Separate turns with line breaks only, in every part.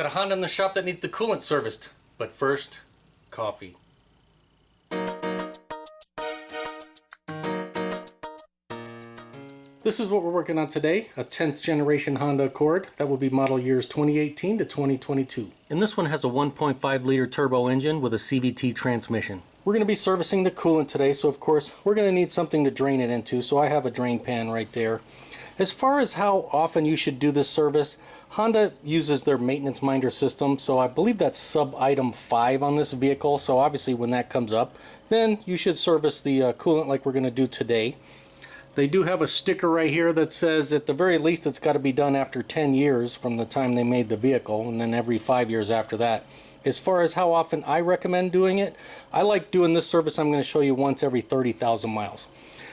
Got a Honda in the shop that needs the coolant serviced. But first, coffee. This is what we're working on today, a 10th generation Honda Accord. That will be model years 2018 to 2022. And this one has a 1.5 liter turbo engine with a CVT transmission. We're going to be servicing the coolant today, so of course we're going to need something to drain it into, so I have a drain pan right there. As far as how often you should do this service, Honda uses their maintenance minder system, so I believe that's sub item 5 on this vehicle, so obviously when that comes up, then you should service the coolant like we're going to do today. They do have a sticker right here that says at the very least it's got to be done after 10 years from the time they made the vehicle, and then every 5 years after that. As far as how often I recommend doing it, I like doing this service. I'm going to show you once every 30,000 miles.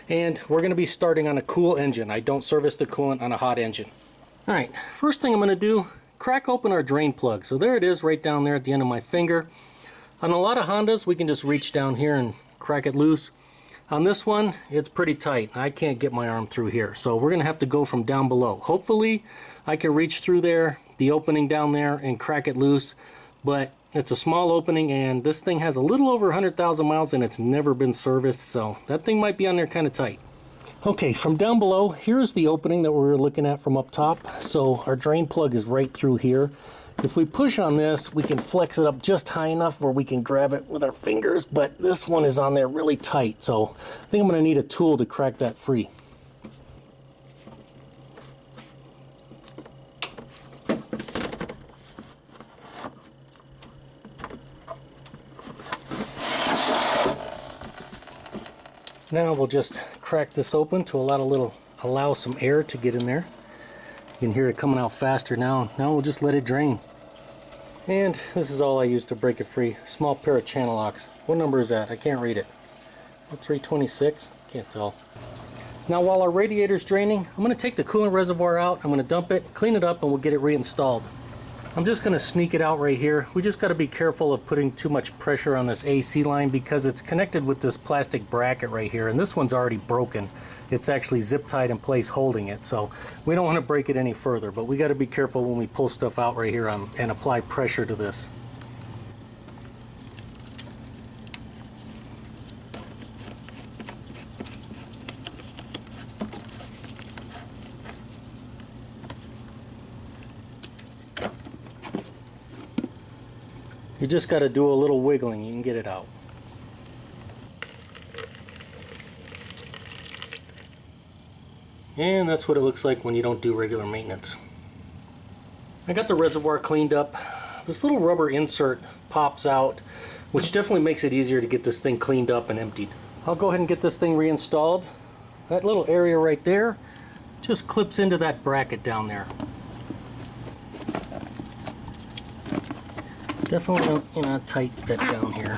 And we're going to be starting on a cool engine. I don't service the coolant on a hot engine. Alright, first thing I'm going to do, crack open our drain plug. So there it is right down there at the end of my finger. On a lot of Hondas we can just reach down here and crack it loose. On this one, it's pretty tight. I can't get my arm through here, so we're going to have to go from down below. Hopefully, I can reach through there, the opening down there, and crack it loose, but it's a small opening, and this thing has a little over 100,000 miles, and it's never been serviced, so that thing might be on there kind of tight. Okay, from down below, here's the opening that we were looking at from up top. So our drain plug is right through here. If we push on this, we can flex it up just high enough where we can grab it with our fingers, but this one is on there really tight, so I think I'm going to need a tool to crack that free. Now we'll just crack this open to allow some air to get in there. You can hear it coming out faster now. Now we'll just let it drain. And this is all I use to break it free. Small pair of channel locks. What number is that? I can't read it. 326? Can't tell. Now while our radiator's draining, I'm going to take the coolant reservoir out. I'm going to dump it, clean it up, and we'll get it reinstalled. I'm just going to sneak it out right here. We just got to be careful of putting too much pressure on this AC line because it's connected with this plastic bracket right here, and this one's already broken. It's actually zip tied in place holding it, so we don't want to break it any further, but we got to be careful when we pull stuff out right here and apply pressure to this. You just got to do a little wiggling, you can get it out. And that's what it looks like when you don't do regular maintenance. I got the reservoir cleaned up. This little rubber insert pops out, which definitely makes it easier to get this thing cleaned up and emptied. I'll go ahead and get this thing reinstalled. That little area right there just clips into that bracket down there. Definitely a tight fit down here.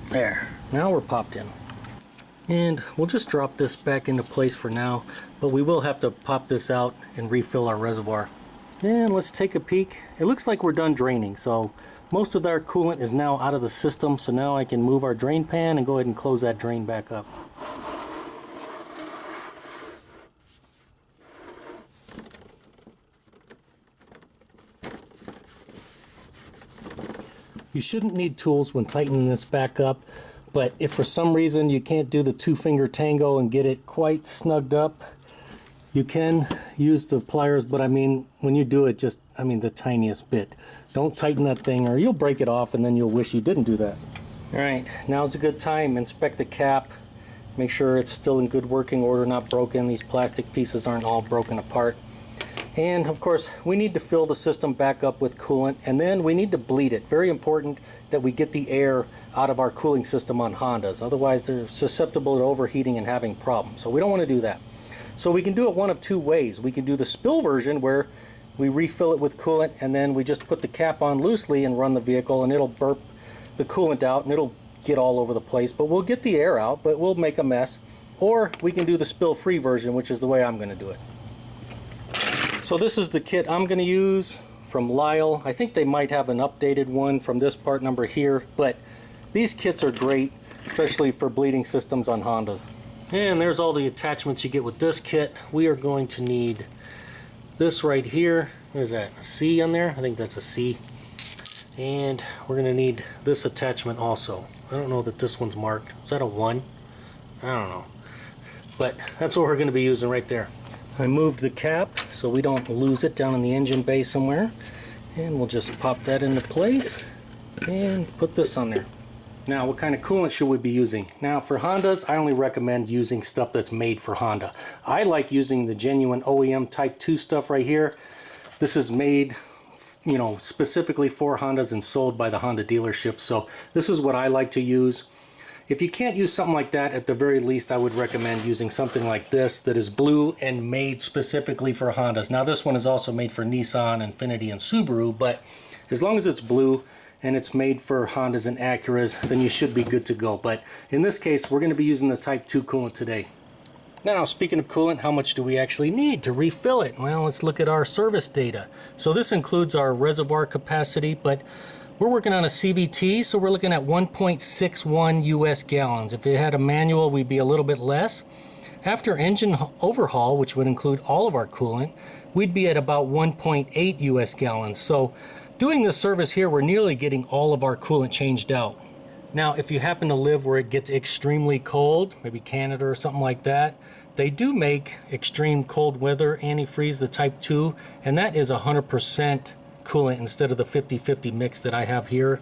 There. Now we're popped in. And we'll just drop this back into place for now, but we will have to pop this out and refill our reservoir. And let's take a peek. It looks like we're done draining, so most of our coolant is now out of the system, so now I can move our drain pan and go ahead and close that drain back up. You shouldn't need tools when tightening this back up, but if for some reason you can't do the two-finger tango and get it quite snugged up, you can use the pliers, but I mean, when you do it, just, the tiniest bit. Don't tighten that thing or you'll break it off and then you'll wish you didn't do that. Alright, now's a good time. Inspect the cap. Make sure it's still in good working order, not broken. These plastic pieces aren't all broken apart. And of course, we need to fill the system back up with coolant, and then we need to bleed it. Very important that we get the air out of our cooling system on Hondas. Otherwise, they're susceptible to overheating and having problems. So we don't want to do that. So we can do it one of two ways. We can do the spill version where we refill it with coolant and then we just put the cap on loosely and run the vehicle, and it'll burp the coolant out and it'll get all over the place. But we'll get the air out, but we'll make a mess. Or we can do the spill-free version, which is the way I'm going to do it. So this is the kit I'm going to use from Lyle. I think they might have an updated one from this part number here, but these kits are great, especially for bleeding systems on Hondas. And there's all the attachments you get with this kit. We are going to need this right here. what is that, a C on there? I think that's a C. And we're going to need this attachment also. I don't know that this one's marked. Is that a 1? I don't know. But that's what we're going to be using right there. I moved the cap so we don't lose it down in the engine bay somewhere. And we'll just pop that into place and put this on there. Now, what kind of coolant should we be using? Now, for Hondas, I only recommend using stuff that's made for Honda. I like using the genuine OEM Type 2 stuff right here. This is made, you know, specifically for Hondas and sold by the Honda dealership. So this is what I like to use. If you can't use something like that, at the very least I would recommend using something like this that is blue and made specifically for Hondas. Now this one is also made for Nissan, Infiniti, and Subaru, but as long as it's blue and it's made for Hondas and Acuras, then you should be good to go. But in this case, we're going to be using the Type 2 coolant today. Now, speaking of coolant, how much do we actually need to refill it? Well, let's look at our service data. So this includes our reservoir capacity, but we're working on a CVT, so we're looking at 1.61 US gallons. If it had a manual, we'd be a little bit less. After engine overhaul, which would include all of our coolant, we'd be at about 1.8 US gallons. So doing this service here, we're nearly getting all of our coolant changed out. Now, if you happen to live where it gets extremely cold, maybe Canada or something like that, they do make extreme cold weather antifreeze, the Type 2, and that is 100% coolant instead of the 50-50 mix that I have here.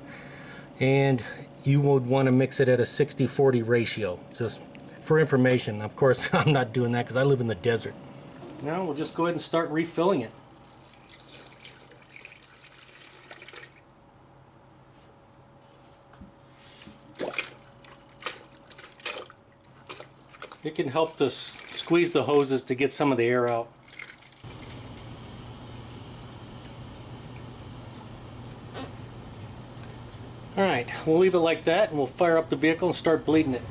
And you would want to mix it at a 60-40 ratio, just for information. Of course, I'm not doing that because I live in the desert. Now we'll just go ahead and start refilling it. It can help to squeeze the hoses to get some of the air out. Alright, we'll leave it like that and we'll fire up the vehicle and start bleeding it.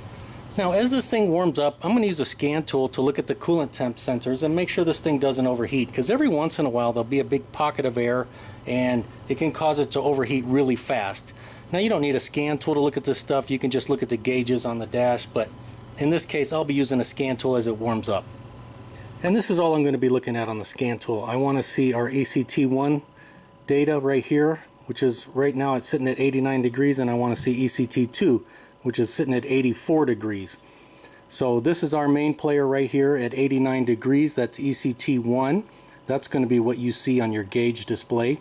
Now, as this thing warms up, I'm going to use a scan tool to look at the coolant temp sensors and make sure this thing doesn't overheat, because every once in a while there'll be a big pocket of air and it can cause it to overheat really fast. Now, you don't need a scan tool to look at this stuff. You can just look at the gauges on the dash, but in this case I'll be using a scan tool as it warms up. And this is all I'm going to be looking at on the scan tool. I want to see our ECT1 data right here, which is right now it's sitting at 89 degrees, and I want to see ECT2, which is sitting at 84 degrees. So this is our main player right here at 89 degrees. That's ECT1. That's going to be what you see on your gauge display.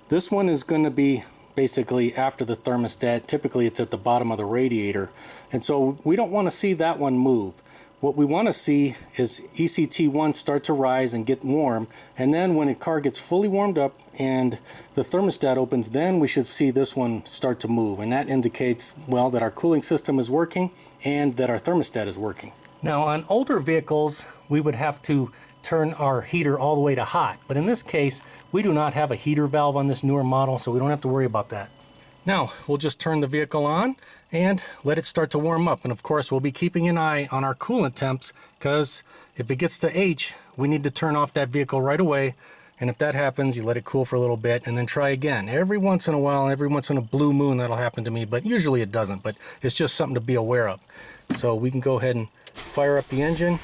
This one is going to be basically after the thermostat. Typically it's at the bottom of the radiator, and so we don't want to see that one move. What we want to see is ECT1 start to rise and get warm, and then when a car gets fully warmed up and the thermostat opens, then we should see this one start to move, and that indicates, well, that our cooling system is working and that our thermostat is working. Now, on older vehicles we would have to turn our heater all the way to hot, but in this case we do not have a heater valve on this newer model, so we don't have to worry about that. Now we'll just turn the vehicle on and let it start to warm up, and of course we'll be keeping an eye on our coolant temps, because if it gets to H, we need to turn off that vehicle right away. And if that happens, you let it cool for a little bit and then try again. Every once in a while, every once in a blue moon, that'll happen to me, but usually it doesn't. But it's just something to be aware of. So we can go ahead and fire up the engine.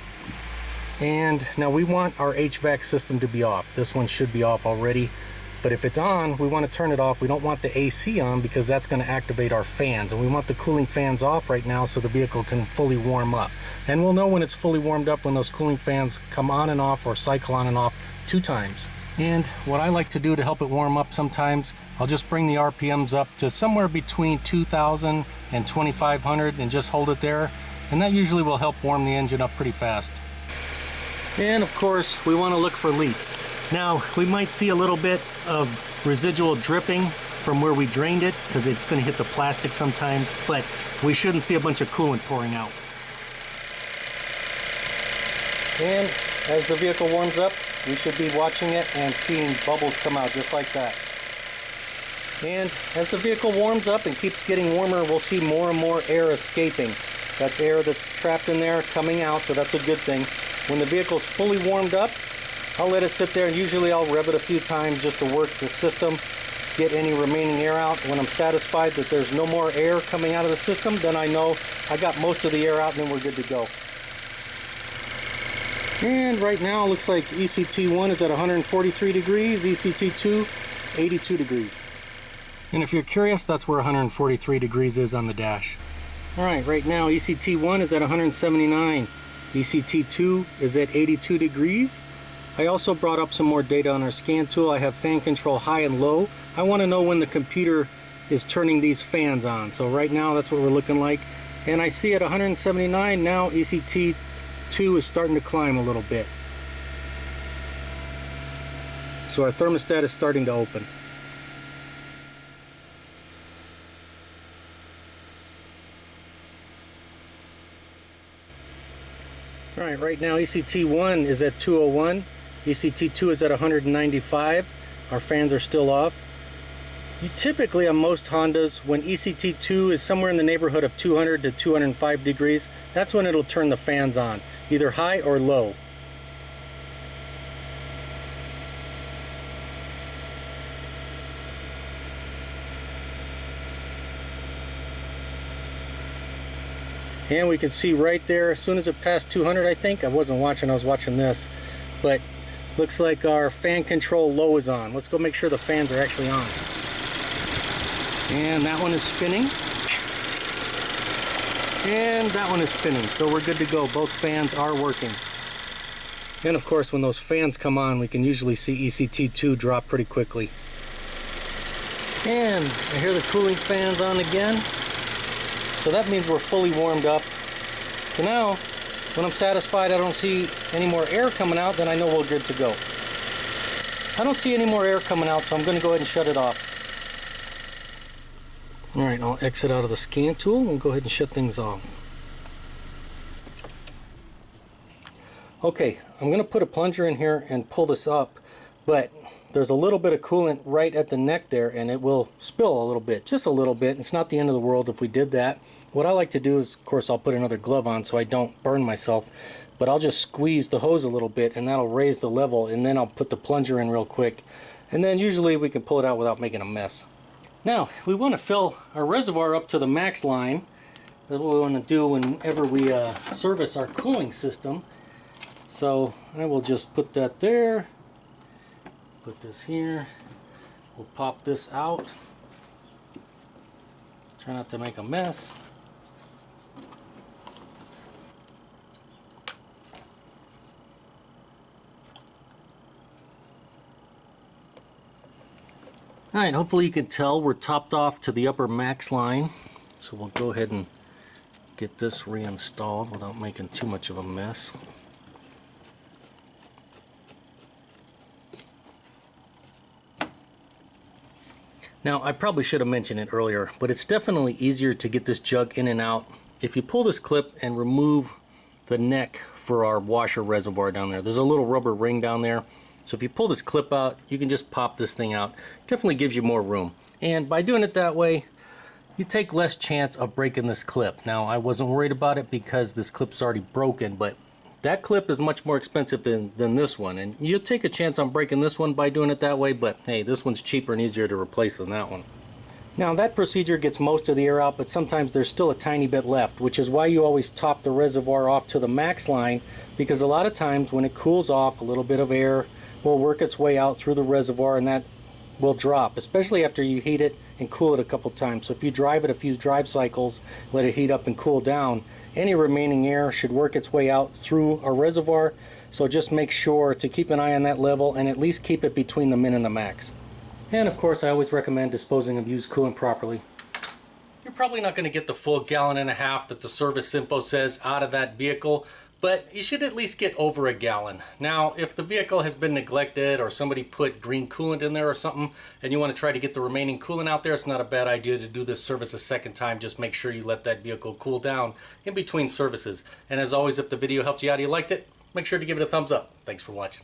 And now we want our HVAC system to be off. This one should be off already. But if it's on, we want to turn it off. We don't want the AC on, because that's going to activate our fans. And we want the cooling fans off right now so the vehicle can fully warm up. And we'll know when it's fully warmed up when those cooling fans come on and off, or cycle on and off 2 times. And what I like to do to help it warm up sometimes, I'll just bring the RPMs up to somewhere between 2,000 and 2,500 and just hold it there. And that usually will help warm the engine up pretty fast. And of course, we want to look for leaks. Now, we might see a little bit of residual dripping from where we drained it, because it's going to hit the plastic sometimes, but we shouldn't see a bunch of coolant pouring out. And as the vehicle warms up, we should be watching it and seeing bubbles come out just like that. And as the vehicle warms up and keeps getting warmer, we'll see more and more air escaping. That's air that's trapped in there coming out, so that's a good thing. When the vehicle's fully warmed up, I'll let it sit there, and usually I'll rev it a few times just to work the system, get any remaining air out. When I'm satisfied that there's no more air coming out of the system, then I know I got most of the air out and then we're good to go. And right now it looks like ECT1 is at 143 degrees, ECT2 82 degrees. And if you're curious, that's where 143 degrees is on the dash. Alright, right now ECT1 is at 179, ECT2 is at 82 degrees. I also brought up some more data on our scan tool. I have fan control high and low. I want to know when the computer is turning these fans on. So right now that's what we're looking like. And I see at 179 now ECT2 is starting to climb a little bit. So our thermostat is starting to open. Alright, right now ECT1 is at 201, ECT2 is at 195. Our fans are still off. Typically on most Hondas, when ECT2 is somewhere in the neighborhood of 200 to 205 degrees, that's when it'll turn the fans on, either high or low. And we can see right there, as soon as it passed 200, I think, I wasn't watching, I was watching this, but looks like our fan control low is on. Let's go make sure the fans are actually on. And that one is spinning. And that one is spinning, so we're good to go. Both fans are working. And of course, when those fans come on, we can usually see ECT2 drop pretty quickly. And I hear the cooling fans on again. So that means we're fully warmed up. So now, when I'm satisfied I don't see any more air coming out, then I know we're good to go. I don't see any more air coming out, so I'm going to go ahead and shut it off. Alright, I'll exit out of the scan tool and go ahead and shut things off. Okay, I'm going to put a plunger in here and pull this up, but there's a little bit of coolant right at the neck there and it will spill a little bit, just a little bit. It's not the end of the world if we did that. What I like to do is, of course, I'll put another glove on so I don't burn myself, but I'll just squeeze the hose a little bit and that'll raise the level, and then I'll put the plunger in real quick, and then usually we can pull it out without making a mess. Now, we want to fill our reservoir up to the max line. That's what we want to do whenever we service our cooling system. So I will just put that there, put this here, we'll pop this out, try not to make a mess. Alright, hopefully you can tell we're topped off to the upper max line. So we'll go ahead and get this reinstalled without making too much of a mess. Now, I probably should have mentioned it earlier, but it's definitely easier to get this jug in and out if you pull this clip and remove the neck for our washer reservoir down there. There's a little rubber ring down there. So if you pull this clip out, you can just pop this thing out. Definitely gives you more room. And by doing it that way, you take less chance of breaking this clip. Now, I wasn't worried about it because this clip's already broken, but that clip is much more expensive than this one. And you'll take a chance on breaking this one by doing it that way, but hey, this one's cheaper and easier to replace than that one. Now, that procedure gets most of the air out, but sometimes there's still a tiny bit left, which is why you always top the reservoir off to the max line, because a lot of times when it cools off, a little bit of air will work its way out through the reservoir and that will drop, especially after you heat it and cool it a couple times. So if you drive it a few drive cycles, let it heat up and cool down, any remaining air should work its way out through our reservoir. So just make sure to keep an eye on that level and at least keep it between the min and the max. And of course, I always recommend disposing of used coolant properly. You're probably not going to get the full 1.5 gallons that the service info says out of that vehicle, but you should at least get over 1 gallon. Now, if the vehicle has been neglected or somebody put green coolant in there or something, and you want to try to get the remaining coolant out there, it's not a bad idea to do this service a second time. Just make sure you let that vehicle cool down in between services. And as always, if the video helped you out, you liked it, make sure to give it a thumbs up. Thanks for watching.